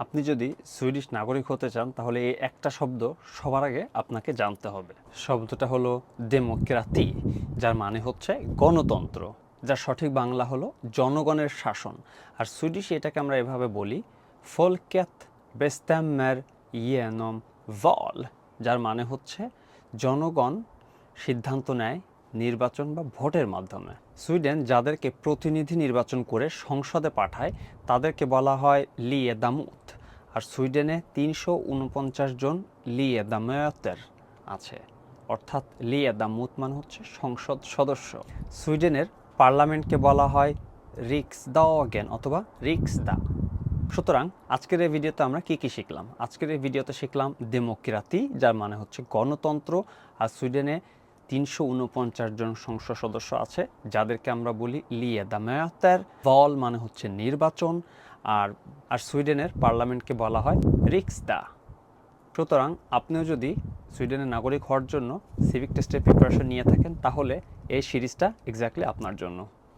আপনি যদি সুইডিশ নাগরিক হতে চান তাহলে এই একটা শব্দ সবার আগে আপনাকে জানতে হবে। শব্দটা হলো ডেমোক্রাতি, যার মানে হচ্ছে গণতন্ত্র, যার সঠিক বাংলা হলো জনগণের শাসন। আর সুইডিশে এটাকে আমরা এভাবে বলি ফোলকেট বেstämmer genom val, যার মানে হচ্ছে জনগণ সিদ্ধান্ত নেয় নির্বাচন বা ভোটের মাধ্যমে। সুইডেন যাদেরকে প্রতিনিধি নির্বাচন করে সংসদে পাঠায় তাদেরকে বলা হয় লিয়েদামুত। আর সুইডেনে ৩৪৯ জন লিয়েদামöter আছে, অর্থাৎ লিয়েদামুত মানে হচ্ছে সংসদ সদস্য। সুইডেনের পার্লামেন্টকে বলা হয় রিক্সদাগেন অথবা রিক্সদা। সুতরাং আজকের এই ভিডিওতে আমরা কি শিখলাম? আজকের এই ভিডিওতে শিখলাম ডেমোক্রাতি, যার মানে হচ্ছে গণতন্ত্র। আর সুইডেনে ৩৪৯ জন সংসদ সদস্য আছে, যাদেরকে আমরা বলি লিয়েদামöter। ভল মানে হচ্ছে নির্বাচন, আর সুইডেনের পার্লামেন্টকে বলা হয় রিক্সদা। সুতরাং আপনিও যদি সুইডেনের নাগরিক হওয়ার জন্য সিভিক টেস্টের প্রিপারেশন নিয়ে থাকেন তাহলে এই সিরিজটা এক্স্যাক্টলি আপনার জন্য।